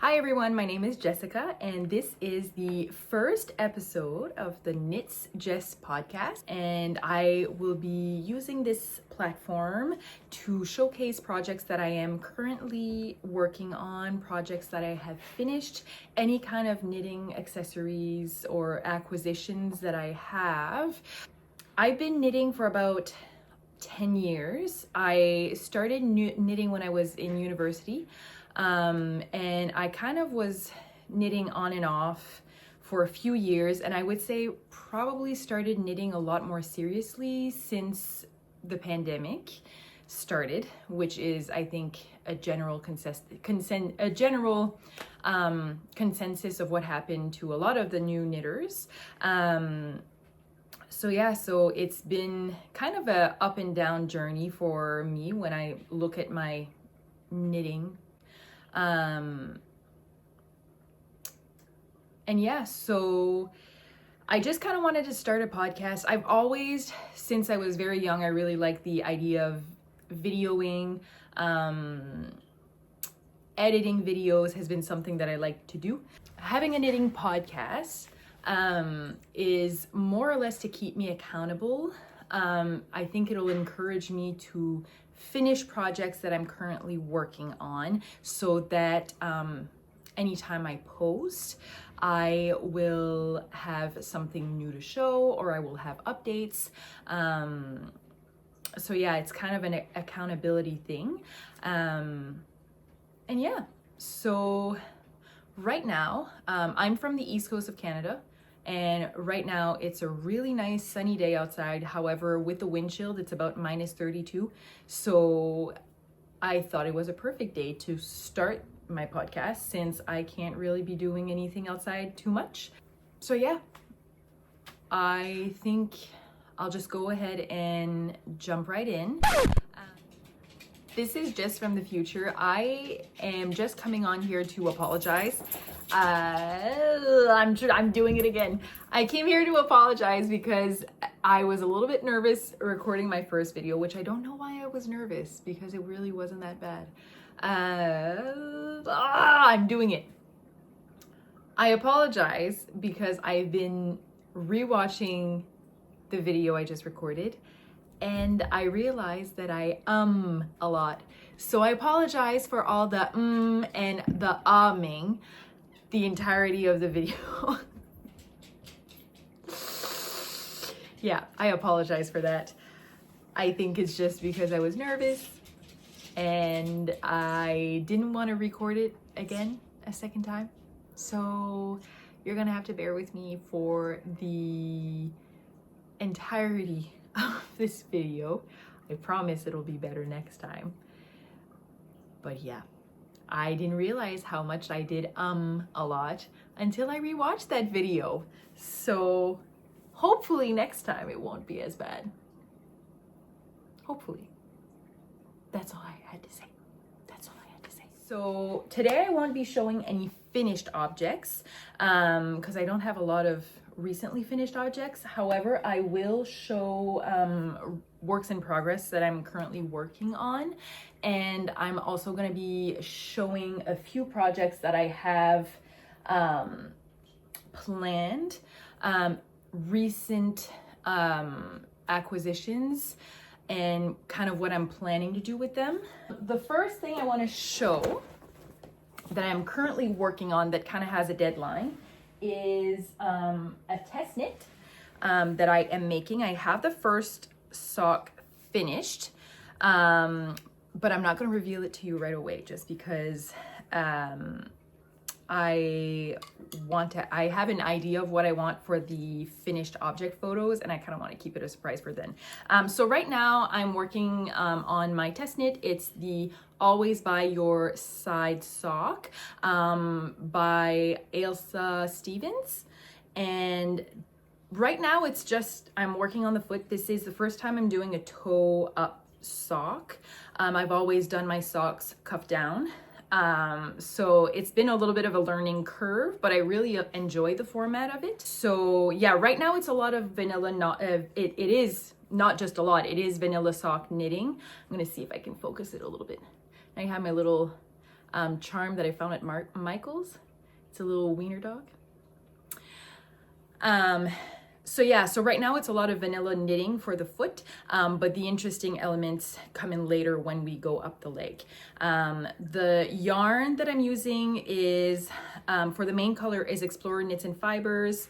Hi everyone, my name is Jessica and this is the first episode of the Knits Jess podcast, and I will be using this platform to showcase projects that I am currently working on, projects that I have finished, any kind of knitting accessories or acquisitions that I have. I've been knitting for about 10 years. I started knitting when I was in university. And I kind of was knitting on and off for a few years, and I would say probably started knitting a lot more seriously since the pandemic started, which is, I think, a general consensus of what happened to a lot of the new knitters. So it's been kind of a up and down journey for me when I look at my knitting. So I just kind of wanted to start a podcast. I've always, since I was very young, I really liked the idea of videoing. Editing videos has been something that I like to do. Having a knitting podcast is more or less to keep me accountable. I think it'll encourage me to finish projects that I'm currently working on, so that anytime I post, I will have something new to show, or I will have updates. It's kind of an accountability thing. So right now, I'm from the East Coast of Canada. And right now it's a really nice sunny day outside. However, with the wind chill, it's about -32. So I thought it was a perfect day to start my podcast, since I can't really be doing anything outside too much. So yeah, I think I'll just go ahead and jump right in. This is just from the future. I am just coming on here to apologize. I'm doing it again. I came here to apologize because I was a little bit nervous recording my first video, which I don't know why I was nervous, because it really wasn't that bad. I'm doing it. I apologize because I've been rewatching the video I just recorded, and I realized that I a lot. So I apologize for all the and the ahhhming the entirety of the video. Yeah, I apologize for that. I think it's just because I was nervous and I didn't want to record it again a second time. So you're gonna have to bear with me for the entirety of this video. I promise it'll be better next time. But yeah, I didn't realize how much I did a lot until I rewatched that video. So hopefully next time it won't be as bad. Hopefully. That's all I had to say. That's all I had to say. So today I won't be showing any finished objects because I don't have a lot of recently finished objects. However, I will show works in progress that I'm currently working on, and I'm also going to be showing a few projects that I have planned, recent acquisitions, and kind of what I'm planning to do with them. The first thing I want to show that I'm currently working on that kind of has a deadline is a test knit that I am making. I have the first sock finished, but I'm not going to reveal it to you right away, just because I have an idea of what I want for the finished object photos, and I kind of want to keep it a surprise for then. So right now I'm working on my test knit. It's the Always by Your Side sock by Ailsa Stevens. And right now it's just, I'm working on the foot. This is the first time I'm doing a toe up sock. I've always done my socks cuff down. So it's been a little bit of a learning curve, but I really enjoy the format of it. So yeah, right now it's a lot of vanilla, it is not just a lot, it is vanilla sock knitting. I'm gonna see if I can focus it a little bit. I have my little charm that I found at Michael's. It's a little wiener dog. So yeah, so right now it's a lot of vanilla knitting for the foot, but the interesting elements come in later when we go up the leg. The yarn that I'm using is, for the main color, is Explorer Knits and Fibres,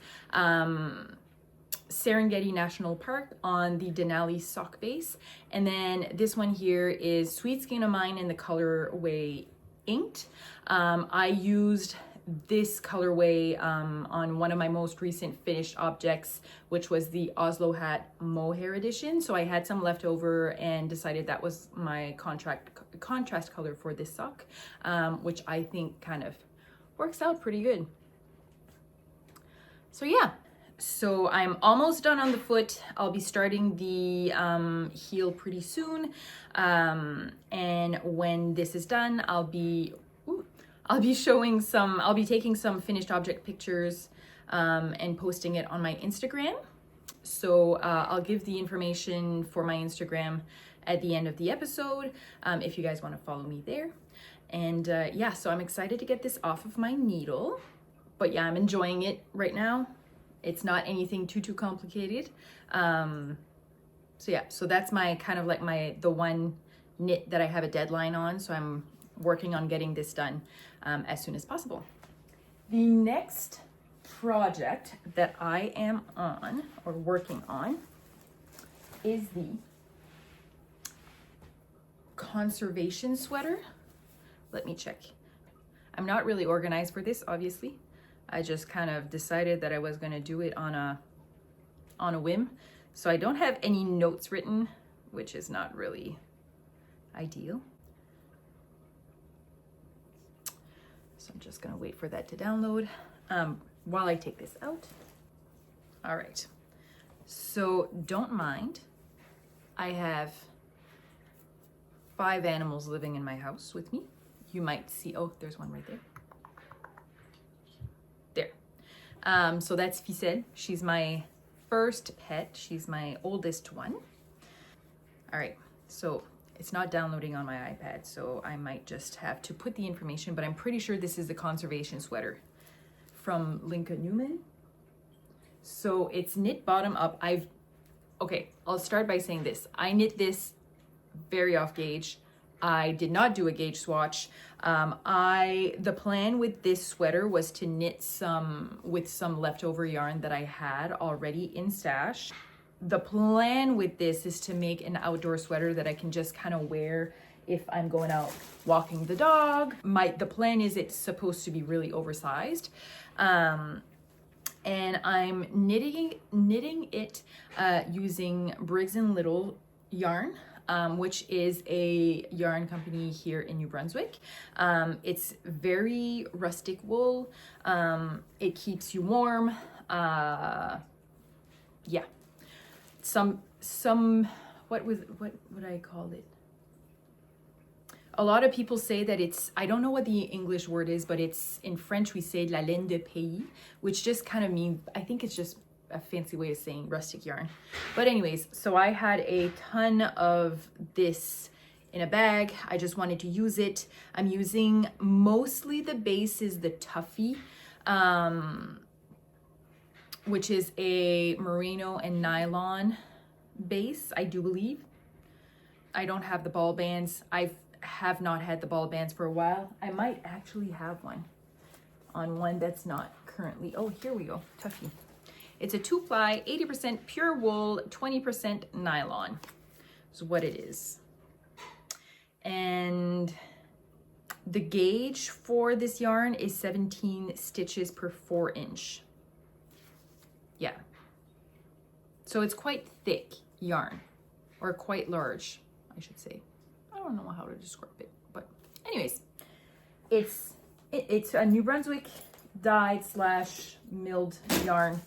Serengeti National Park on the Denali sock base. And then this one here is Sweet Skein of Mine in the colorway Inked. I used this colorway on one of my most recent finished objects, which was the Oslo Hat Mohair edition. So I had some left over and decided that was my contrast color for this sock, which I think kind of works out pretty good. So yeah, so I'm almost done on the foot. I'll be starting the heel pretty soon, and when this is done, I'll be taking some finished object pictures and posting it on my Instagram. So I'll give the information for my Instagram at the end of the episode if you guys want to follow me there. And yeah, so I'm excited to get this off of my needle. But yeah, I'm enjoying it right now. It's not anything too complicated. So yeah, so that's my kind of like the one knit that I have a deadline on. So I'm working on getting this done as soon as possible. The next project that I am on or working on is the conservation sweater. Let me check. I'm not really organized for this, obviously. I just kind of decided that I was going to do it on a whim. So I don't have any notes written, which is not really ideal. So I'm just gonna wait for that to download while I take this out. All right, so don't mind. I have 5 animals living in my house with me. You might see, oh, there's one right there. There. So that's Ficelle. She's my first pet. She's my oldest one. All right, so it's not downloading on my iPad, so I might just have to put the information, but I'm pretty sure this is the conservation sweater from Linka Neumann. So it's knit bottom up. Okay, I'll start by saying this. I knit this very off gauge. I did not do a gauge swatch. The plan with this sweater was to knit with some leftover yarn that I had already in stash. The plan with this is to make an outdoor sweater that I can just kind of wear if I'm going out walking the dog. The plan is it's supposed to be really oversized. And I'm knitting it using Briggs and Little yarn, which is a yarn company here in New Brunswick. It's very rustic wool. It keeps you warm. Yeah. What would I call it? A lot of people say that it's, I don't know what the English word is, but it's, in French we say la laine de pays, which just kind of means, I think it's just a fancy way of saying rustic yarn. But anyways, so I had a ton of this in a bag. I just wanted to use it. I'm using mostly the base is the Tuffy, which is a merino and nylon base, I do believe. I don't have the ball bands. I have not had the ball bands for a while. I might actually have one on one that's not currently. Oh, here we go, Tuffy. It's a 2-ply, 80% pure wool, 20% nylon is what it is. And the gauge for this yarn is 17 stitches per 4 inch. Yeah. So it's quite thick yarn, or quite large, I should say. I don't know how to describe it, but anyways, it's a New Brunswick dyed / milled yarn.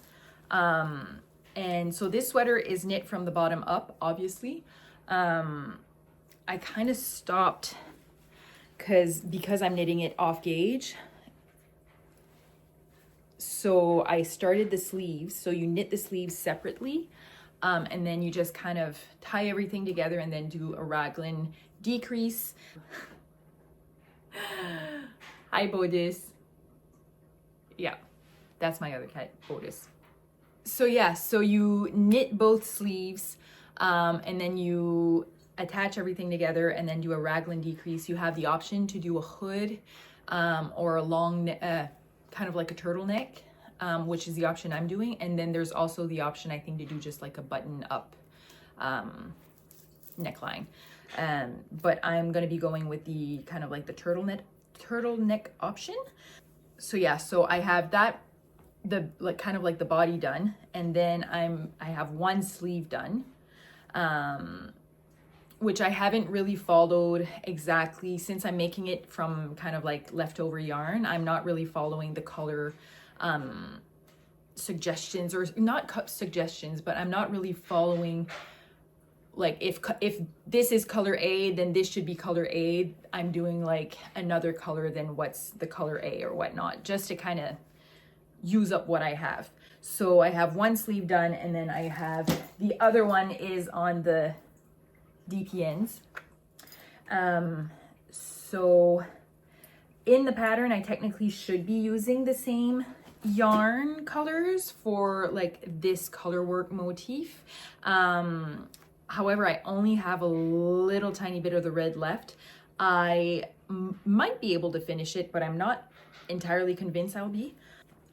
And so this sweater is knit from the bottom up, obviously. I kind of stopped because I'm knitting it off gauge. So I started the sleeves. So you knit the sleeves separately, and then you just kind of tie everything together and then do a raglan decrease. Hi, Bodis. Yeah, that's my other cat, Bodis. So yeah, so you knit both sleeves, and then you attach everything together and then do a raglan decrease. You have the option to do a hood, or a long, kind of like a turtleneck, which is the option I'm doing. And then there's also the option, I think, to do just like a button up neckline. But I'm gonna be going with the kind of like the turtleneck option. So yeah, so I have that, the like kind of like the body done, and then I have one sleeve done, which I haven't really followed exactly since I'm making it from kind of like leftover yarn. I'm not really following the color suggestions, or not suggestions, but I'm not really following like if this is color A, then this should be color A. I'm doing like another color than what's the color A or whatnot, just to kind of use up what I have. So I have one sleeve done, and then I have the other one is on the DPNs. So in the pattern, I technically should be using the same yarn colors for like this color work motif. However, I only have a little tiny bit of the red left. I might be able to finish it, but I'm not entirely convinced I'll be.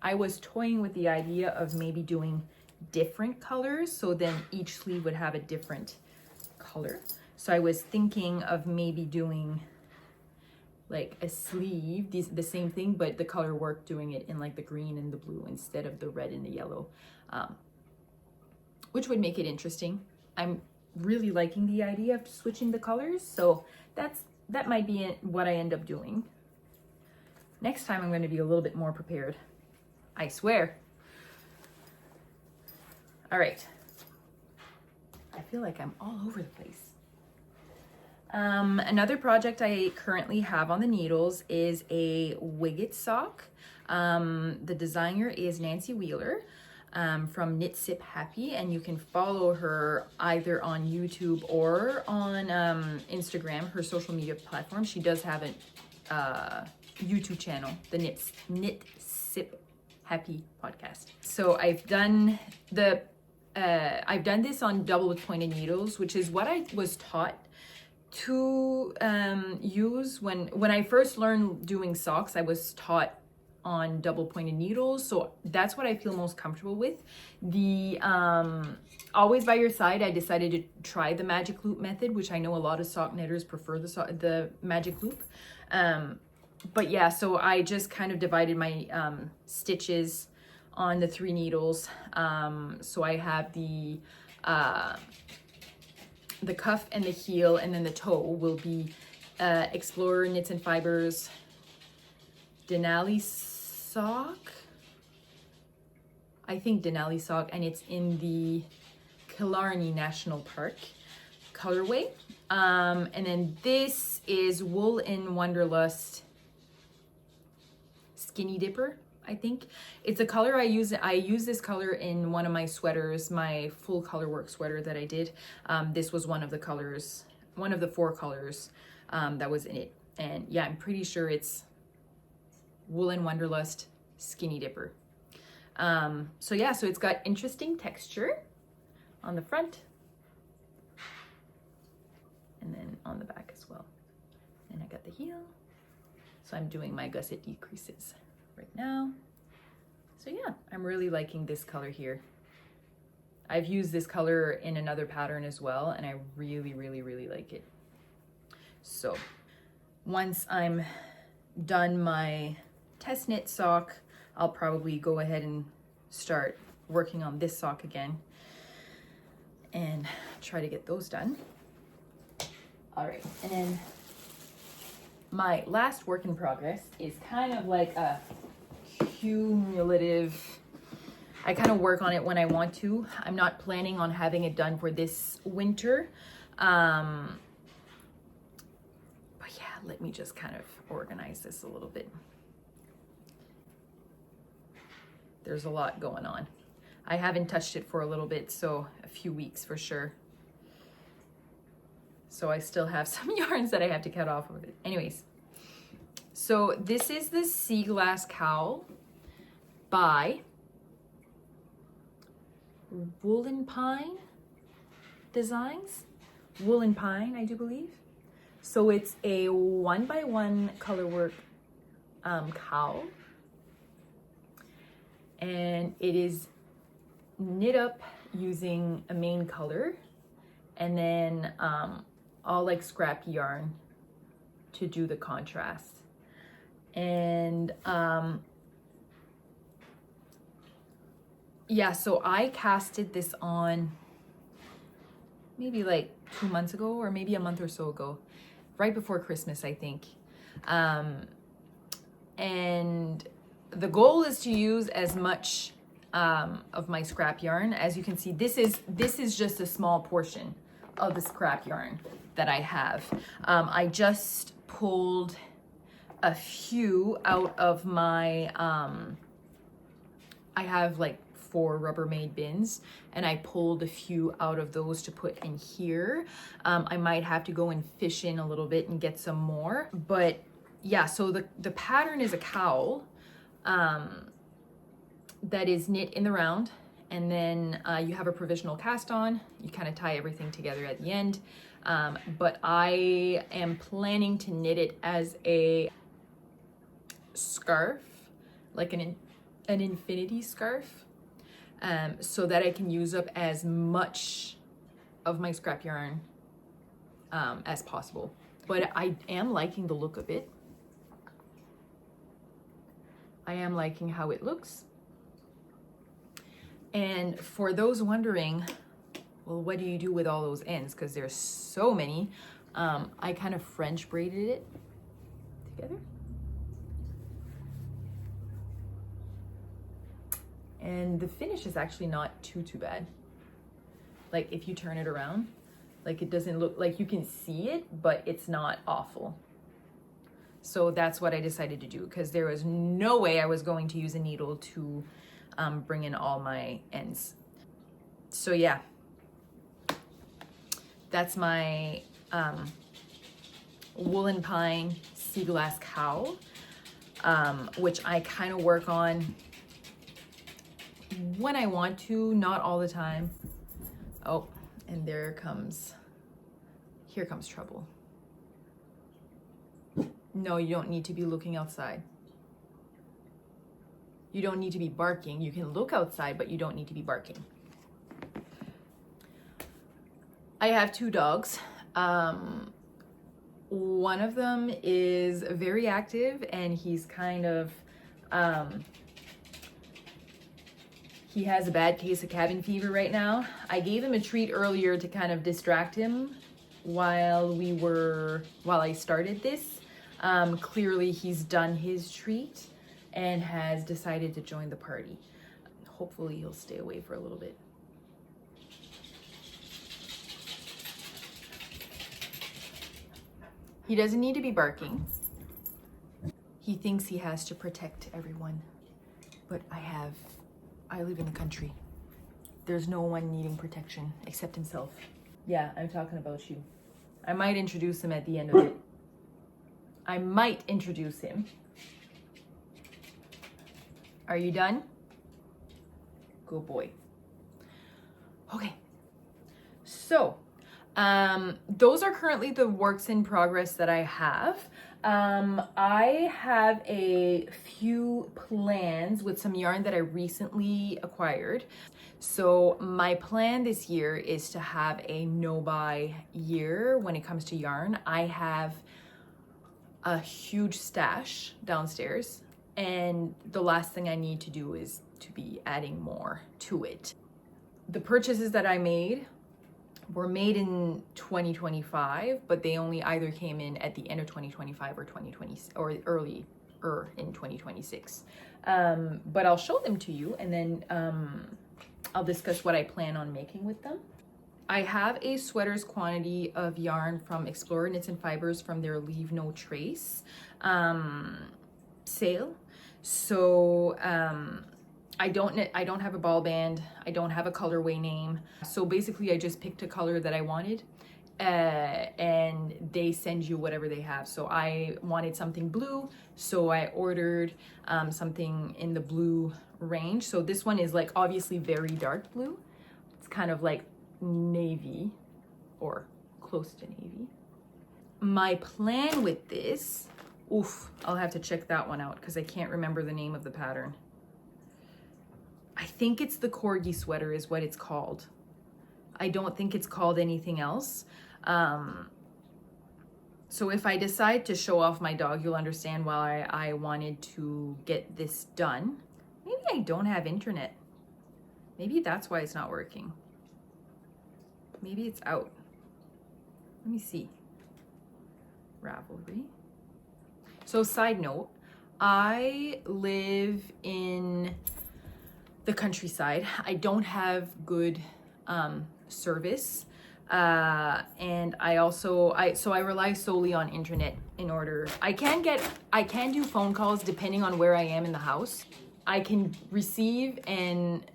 I was toying with the idea of maybe doing different colors, so then each sleeve would have a different color. So I was thinking of maybe doing like a sleeve, the same thing, but the color work, doing it in like the green and the blue instead of the red and the yellow, which would make it interesting. I'm really liking the idea of switching the colors, so that might be what I end up doing. Next time I'm going to be a little bit more prepared, I swear. All right. I feel like I'm all over the place. Another project I currently have on the needles is a Wigget sock. The designer is Nancy Wheeler, from Knit Sip Happy, and you can follow her either on YouTube or on Instagram, her social media platform. She does have a YouTube channel, the Knit Sip Happy podcast. So I've done this on double pointed needles, which is what I was taught to use when I first learned doing socks. I was taught on double pointed needles, so that's what I feel most comfortable with. The always by your side, I decided to try the magic loop method, which I know a lot of sock knitters prefer the magic loop. But yeah, so I just kind of divided my stitches on the 3 needles. So I have the cuff and the heel, and then the toe will be Explorer Knits and Fibres Denali sock. I think Denali sock, and it's in the Killarney National Park colorway. And then this is Wool in Wanderlust Skinny Dipper, I think. It's a color I use this color in one of my sweaters, my full color work sweater that I did. This was one of the colors, one of the 4 colors that was in it. And yeah, I'm pretty sure it's Wool in Wanderlust Skinny Dipper. So yeah, so it's got interesting texture on the front and then on the back as well. And I got the heel. So I'm doing my gusset decreases right now. So yeah, I'm really liking this color here. I've used this color in another pattern as well, and I really, really, really like it. So once I'm done my test knit sock, I'll probably go ahead and start working on this sock again and try to get those done. All right, and then my last work in progress is kind of like a cumulative, I kind of work on it when I want to. I'm not planning on having it done for this winter. But yeah, let me just kind of organize this a little bit. There's a lot going on. I haven't touched it for a little bit, so a few weeks for sure. So I still have some yarns that I have to cut off of it. Anyways, So this is the Sea Glass Cowl by Woolen Pine Designs. Woolen Pine, I do believe. So it's a 1x1 colorwork cowl, and it is knit up using a main color and then all like scrap yarn to do the contrast. And yeah, so I casted this on maybe like 2 months ago, or maybe a month or so ago, right before Christmas, I think. And the goal is to use as much of my scrap yarn. As you can see, this is just a small portion of the scrap yarn that I have. I just pulled a few out of my, I have like 4 Rubbermaid bins, and I pulled a few out of those to put in here. I might have to go and fish in a little bit and get some more, but yeah, so the pattern is a cowl that is knit in the round, and then you have a provisional cast on. You kind of tie everything together at the end, but I am planning to knit it as a scarf, like an infinity scarf, so that I can use up as much of my scrap yarn as possible. But I am liking the look of it. I am liking how it looks. And for those wondering, well, what do you do with all those ends? Because there's so many. I kind of French braided it together. And the finish is actually not too bad. Like if you turn it around, like it doesn't look like you can see it, but it's not awful. So that's what I decided to do, because there was no way I was going to use a needle to bring in all my ends. So yeah, that's my Woolen Pine Sea Glass Cowl, which I kind of work on when I want to, not all the time. Oh, and here comes trouble. No, you don't need to be looking outside. You don't need to be barking. You can look outside, but you don't need to be barking. I have 2 dogs. One of them is very active, and he's kind of, he has a bad case of cabin fever right now. I gave him a treat earlier to kind of distract him while I started this. Clearly he's done his treat and has decided to join the party. Hopefully he'll stay away for a little bit. He doesn't need to be barking. He thinks he has to protect everyone, but I live in the country. There's no one needing protection except himself. Yeah, I'm talking about you. I might introduce him at the end of it. I might introduce him. Are you done? Good boy. Okay. So, those are currently the works in progress that I have. I have a few plans with some yarn that I recently acquired. So my plan this year is to have a no-buy year when it comes to yarn. I have a huge stash downstairs, and the last thing I need to do is to be adding more to it. The purchases that I made were made in 2025, but they only either came in at the end of 2025 or 2020 or early in 2026. But I'll show them to you, and then I'll discuss what I plan on making with them. I have a sweater's quantity of yarn from Explorer Knits and Fibres from their Leave No Trace sale. So I don't have a ball band. I don't have a colorway name. So basically I just picked a color that I wanted and they send you whatever they have. So I wanted something blue, so I ordered something in the blue range. So this one is like obviously very dark blue. It's kind of like navy or close to navy. My plan with this, I'll have to check that one out because I can't remember the name of the pattern. I think it's the Corgi sweater is what it's called. I don't think it's called anything else. So if I decide to show off my dog, you'll understand why I wanted to get this done. Maybe I don't have internet. Maybe that's why it's not working. Maybe it's out. Let me see. Ravelry. So side note, I live in the countryside. I don't have good service. And I rely solely on internet in order. I can do phone calls depending on where I am in the house. I can receive and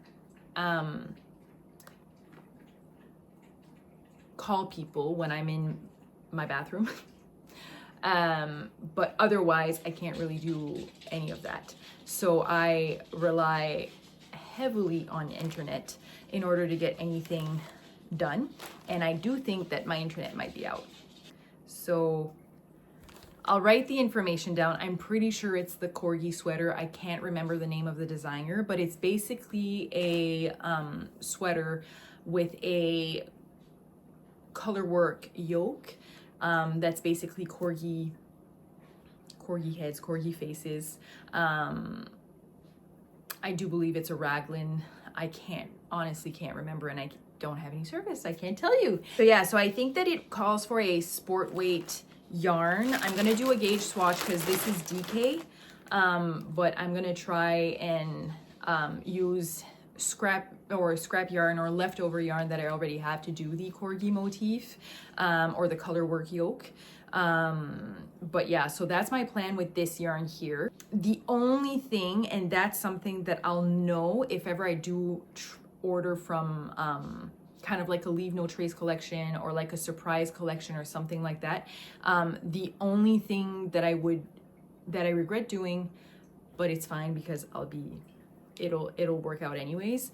call people when I'm in my bathroom. But otherwise I can't really do any of that. So I rely heavily on internet in order to get anything done, and I do think that my internet might be out. So I'll write the information down. I'm pretty sure it's the Corgi sweater. I can't remember the name of the designer, but it's basically a sweater with a color work yoke that's basically corgi heads, corgi faces. I do believe it's a raglan. I honestly can't remember, and I don't have any service. I can't tell you. So yeah, so I think that it calls for a sport weight yarn. I'm gonna do a gauge swatch because this is DK, but I'm gonna try and use scrap yarn or leftover yarn that I already have to do the Corgi motif or the color work yoke. But yeah, so that's my plan with this yarn here. The only thing, and that's something that I'll know if ever I do order from kind of like a leave no trace collection or like a surprise collection or something like that. The only thing that I regret doing, but it's fine because it'll work out anyways,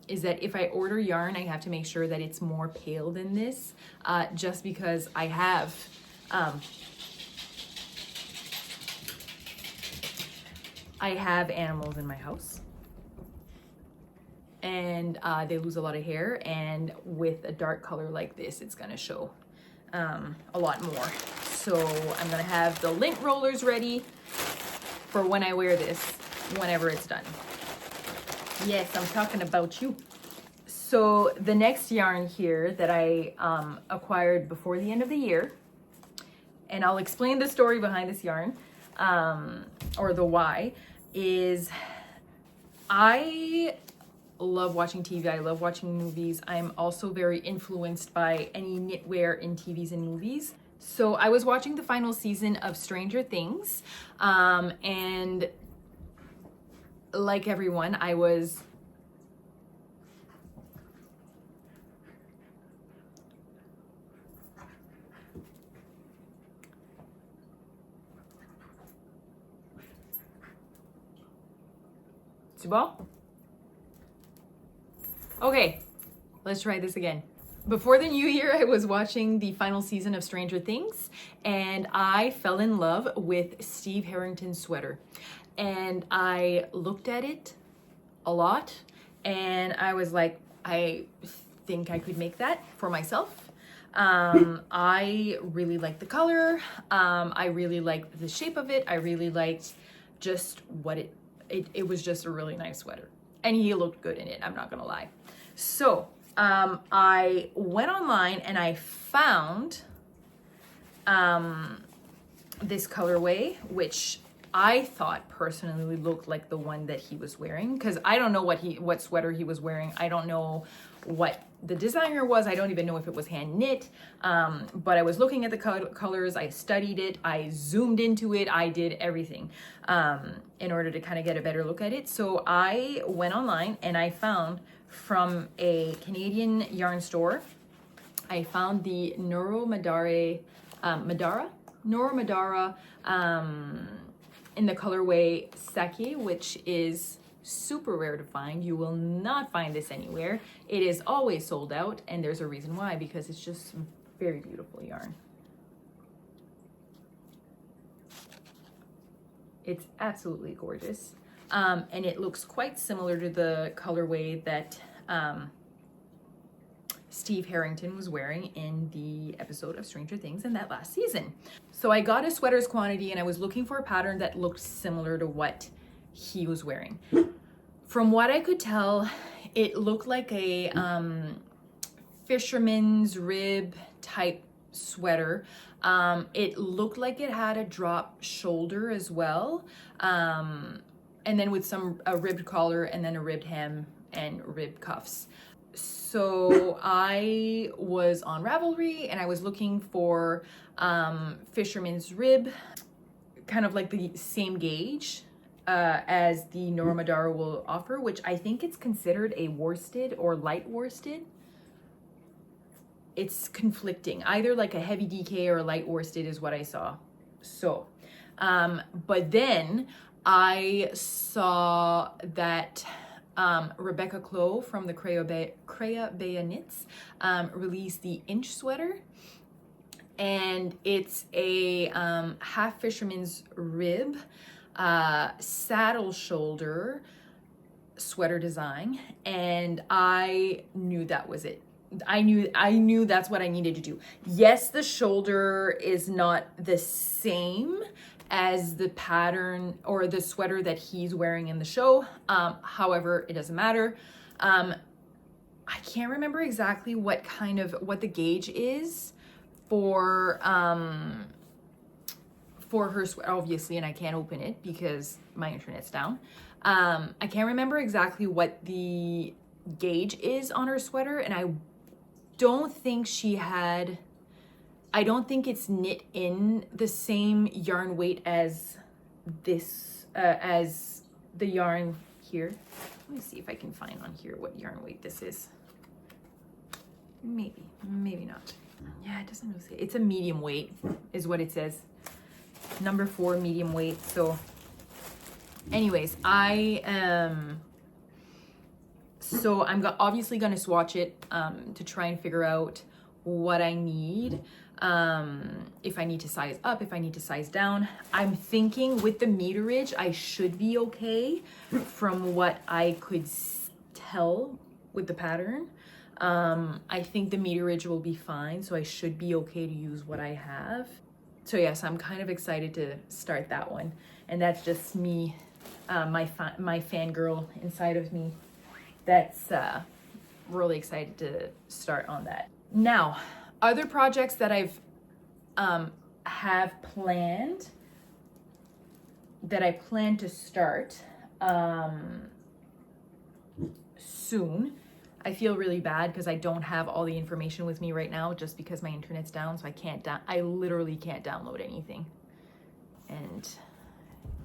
is that if I order yarn, I have to make sure that it's more pale than this, just because I have animals in my house, and they lose a lot of hair, and with a dark color like this, it's gonna show a lot more. So I'm gonna have the lint rollers ready for when I wear this, whenever it's done. Yes, I'm talking about you. So the next yarn here that I acquired before the end of the year, and I'll explain the story behind this yarn, or the why, is I love watching TV. I love watching movies. I'm also very influenced by any knitwear in TVs and movies. So I was watching the final season of Stranger Things, and like everyone, I was Ball? Okay, let's try this again. Before the new year, I was watching the final season of Stranger Things, and I fell in love with Steve Harrington's sweater. And I looked at it a lot, and I was like, I think I could make that for myself. I really liked the color. I really liked the shape of it. I really liked just what it was just a really nice sweater. And he looked good in it, I'm not gonna lie. So I went online and I found this colorway, which I thought personally looked like the one that he was wearing, because I don't know what sweater he was wearing. I don't know what the designer was. I don't even know if it was hand knit, but I was looking at the colors. I studied it. I zoomed into it. I did everything in order to kind of get a better look at it. So I went online and I found from a Canadian yarn store I found the Noro Madara in the colorway Sake, which is super rare to find. You will not find this anywhere. It is always sold out, and there's a reason why, because it's just very beautiful yarn. It's absolutely gorgeous. And it looks quite similar to the colorway that Steve Harrington was wearing in the episode of Stranger Things in that last season. So I got a sweater's quantity, and I was looking for a pattern that looked similar to what he was wearing. From what I could tell, it looked like a fisherman's rib type sweater. It looked like it had a drop shoulder as well, and then with a ribbed collar, and then a ribbed hem and ribbed cuffs. So I was on Ravelry, and I was looking for fisherman's rib, kind of like the same gauge as the Noro Madara will offer, which I think it's considered a worsted or light worsted. It's conflicting, either like a heavy DK or a light worsted is what I saw. So, but then I saw that Rebecca Clow from the Crea Bea Knits released the Insh sweater, and it's a half fisherman's rib, saddle shoulder sweater design, and I knew that was it. I knew that's what I needed to do. Yes, the shoulder is not the same as the pattern or the sweater that he's wearing in the show. However, it doesn't matter. I can't remember exactly what the gauge is for her sweater, obviously, and I can't open it because my internet's down. I can't remember exactly what the gauge is on her sweater, and I don't think it's knit in the same yarn weight as this, as the yarn here. Let me see if I can find on here what yarn weight this is. Maybe not. Yeah, it doesn't really say. It's a medium weight is what it says. Number 4 medium weight. So anyways, so I'm obviously going to swatch it to try and figure out what I need. If I need to size up, if I need to size down. I'm thinking with the meterage, I should be okay from what I could tell with the pattern. I think the meterage will be fine, so I should be okay to use what I have. So yes, I'm kind of excited to start that one. And that's just me, my fangirl inside of me. That's really excited to start on that. Now, other projects that I've have planned, that I plan to start soon. I feel really bad because I don't have all the information with me right now, just because my internet's down, so I literally can't download anything. And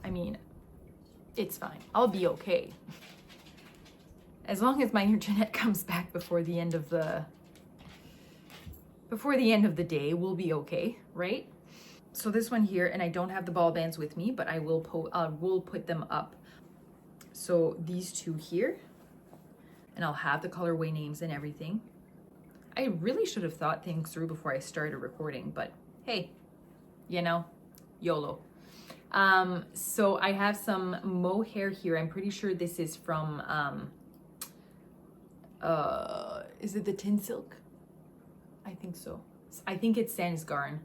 I mean, it's fine. I'll be okay. As long as my internet comes back before the end of the day, we'll be okay, right? So this one here, and I don't have the ball bands with me, but I will put them up. So these two here, and I'll have the colorway names and everything. I really should have thought things through before I started recording, but hey, you know, YOLO. So I have some Mohair here. I'm pretty sure this is from, is it the Tynn silk? I think so. I think it's Sadnes Garn,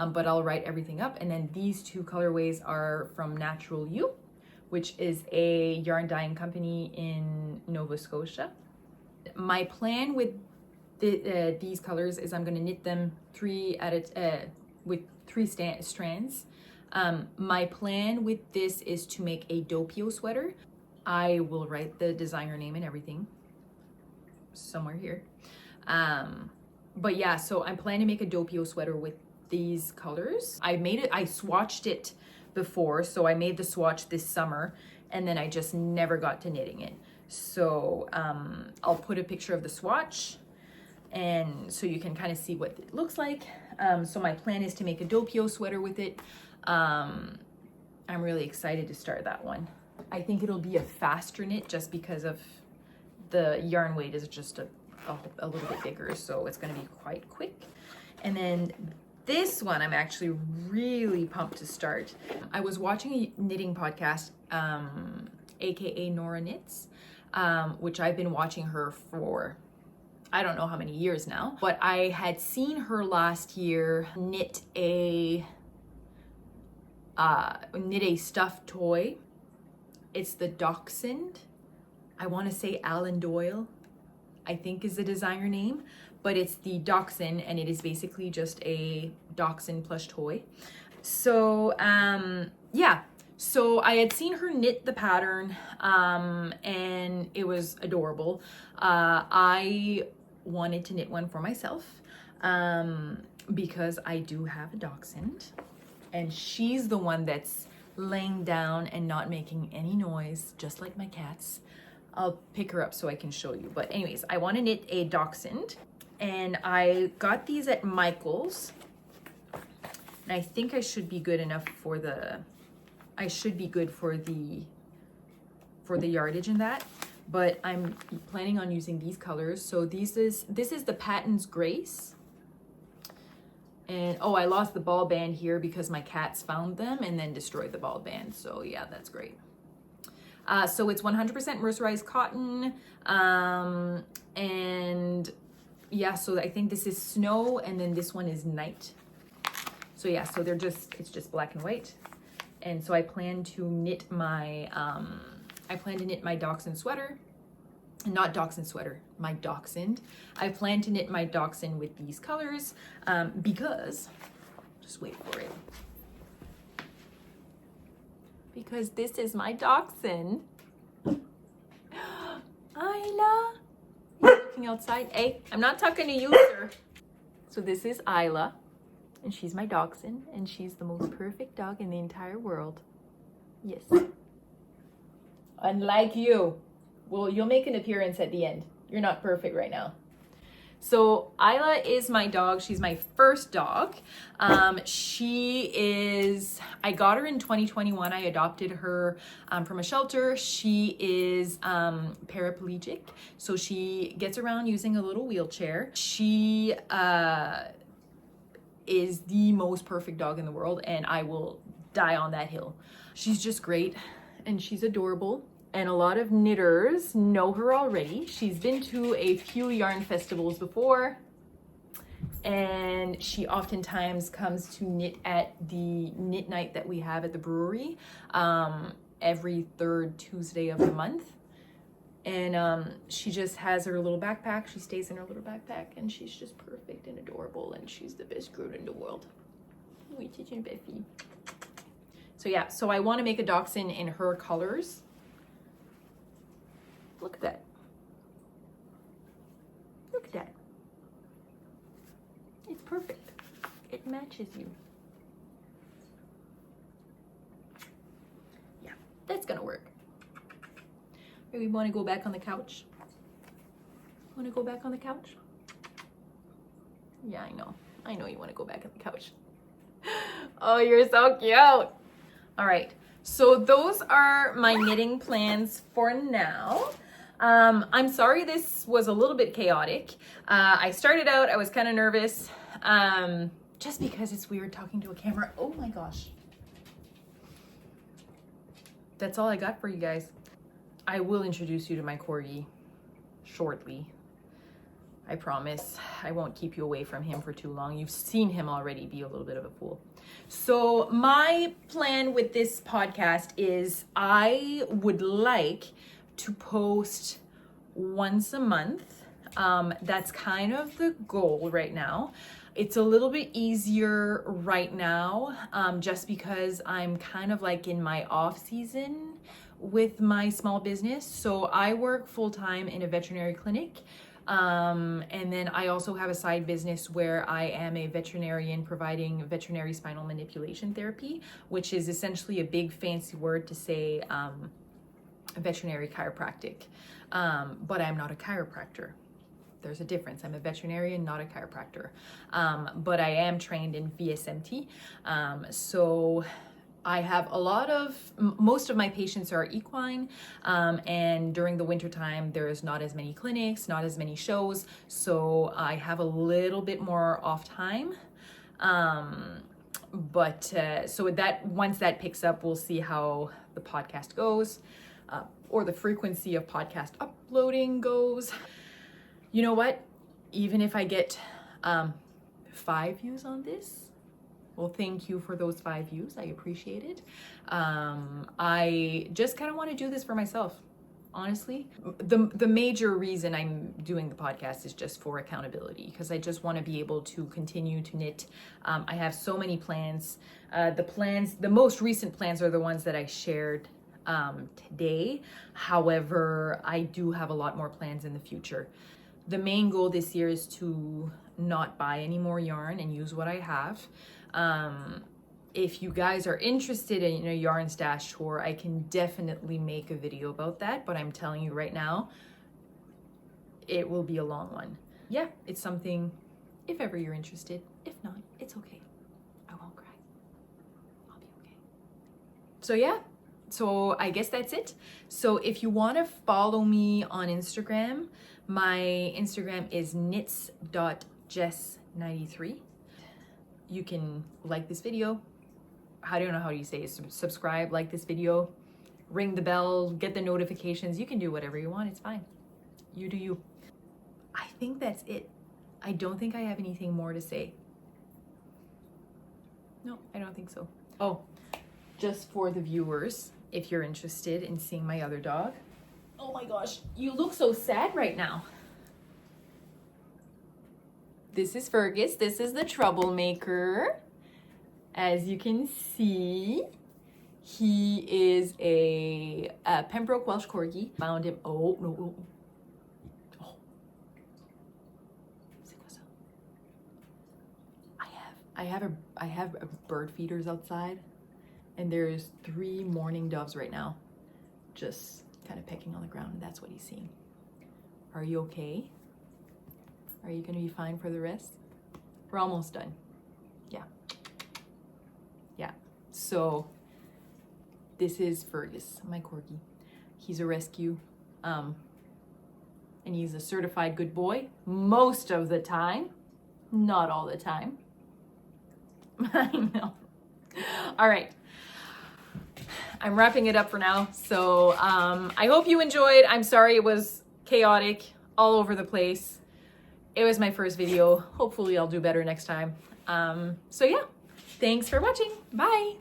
but I'll write everything up. And then these two colorways are from Natural You, which is a yarn dyeing company in Nova Scotia. My plan with these colors is I'm going to knit them with three strands. My plan with this is to make a Doppio sweater. I will write the designer name and everything somewhere here. But yeah, so I'm planning to make a Doppio sweater with these colors. I swatched it before, so I made the swatch this summer, and then I just never got to knitting it. So I'll put a picture of the swatch and so you can kind of see what it looks like. So my plan is to make a Doppio sweater with it. I'm really excited to start that one. I think it'll be a faster knit just because of the yarn weight is just a little bit bigger, so it's going to be quite quick. And then this one I'm actually really pumped to start. I was watching a knitting podcast, aka Noro Knits, which I've been watching her for I don't know how many years now, but I had seen her last year knit a stuffed toy. It's the Dachshund. I want to say Alan Doyle, I think is the designer name, but it's the Dachshund, and it is basically just a Dachshund plush toy. So yeah, so I had seen her knit the pattern, and it was adorable. I wanted to knit one for myself, because I do have a Dachshund, and she's the one that's laying down and not making any noise, just like my cats. I'll pick her up so I can show you. But anyways, I want to knit a Dachshund, and I got these at Michael's, and I think I should be good enough for the, I should be good for the yardage in that, but I'm planning on using these colors. So this is the Patton's Grace. And oh, I lost the ball band here because my cats found them and then destroyed the ball band. So yeah, that's great. So it's 100% mercerized cotton. And yeah, so I think this is Snow, and then this one is Night. So yeah, so it's just black and white. And so I plan to knit my, Dachshund sweater. Not Dachshund sweater, my Dachshund. I plan to knit my Dachshund with these colors, because, just wait for it. Because this is my Dachshund. Ailsa, you're looking outside. Hey, I'm not talking to you, sir. So this is Ailsa, and she's my Dachshund, and she's the most perfect dog in the entire world. Yes. Unlike you. Well, you'll make an appearance at the end. You're not perfect right now. So Ailsa is my dog. She's my first dog. I got her in 2021. I adopted her from a shelter. She is paraplegic, so she gets around using a little wheelchair. She is the most perfect dog in the world, and I will die on that hill. She's just great, and she's adorable. And a lot of knitters know her already. She's been to a few yarn festivals before, and she oftentimes comes to knit at the knit night that we have at the brewery every third Tuesday of the month. And she just has her little backpack. She stays in her little backpack, and she's just perfect and adorable, and she's the best girl in the world. So yeah, so I want to make a Dachshund in her colors. Look at that. Look at that. It's perfect. It matches you. Yeah, that's gonna work. Maybe we want to go back on the couch. Want to go back on the couch? Yeah, I know. I know you want to go back on the couch. Oh, you're so cute. All right. So those are my knitting plans for now. I'm sorry this was a little bit chaotic. I started out, I was kind of nervous, just because it's weird talking to a camera. Oh my gosh. That's all I got for you guys. I will introduce you to my Corgi shortly. I promise. I won't keep you away from him for too long. You've seen him already be a little bit of a fool. So my plan with this podcast is I would like to post once a month. That's kind of the goal right now. It's a little bit easier right now, just because I'm kind of like in my off season with my small business. So I work full-time in a veterinary clinic. And then I also have a side business where I am a veterinarian providing veterinary spinal manipulation therapy, which is essentially a big fancy word to say veterinary chiropractic. But I'm not a chiropractor. there's a difference. I'm a veterinarian, not a chiropractor, but I am trained in VSMT. So I have most of my patients are equine, and during the winter time, there's not as many clinics, not as many shows. So I have a little bit more off time. So that once that picks up, we'll see how the podcast goes, or the frequency of podcast uploading goes. You know what? Even if I get 5 views on this, well, thank you for those 5 views. I appreciate it. I just kind of want to do this for myself, honestly. The major reason I'm doing the podcast is just for accountability, because I just want to be able to continue to knit. I have so many plans. The most recent plans are the ones that I shared today. However, I do have a lot more plans in the future. The main goal this year is to not buy any more yarn and use what I have. If you guys are interested in a yarn stash tour, I can definitely make a video about that, but I'm telling you right now, it will be a long one. Yeah, it's something, if ever you're interested. If not, it's okay. I won't cry. I'll be okay. So yeah, so I guess that's it. So if you want to follow me on Instagram, my Instagram is knits.jess93. You can like this video. I don't know how you say it. Subscribe, like this video, ring the bell, get the notifications. You can do whatever you want. It's fine. You do you. I think that's it. I don't think I have anything more to say. No, I don't think so. Oh, just for the viewers, if you're interested in seeing my other dog. Oh my gosh, you look so sad right now. This is Fergus. This is the troublemaker. As you can see, he is a Pembroke Welsh Corgi. Found him. Oh, no. Oh. I have bird feeders outside, and there's 3 mourning doves right now, just kind of pecking on the ground, and that's what he's seeing. Are you okay? Are you gonna be fine for the rest? We're almost done. Yeah. So this is Fergus, my corgi. He's a rescue, and he's a certified good boy most of the time, not all the time. I know. All right. I'm wrapping it up for now. So I hope you enjoyed. I'm sorry it was chaotic all over the place. It was my first video. Hopefully I'll do better next time. So yeah, thanks for watching. Bye.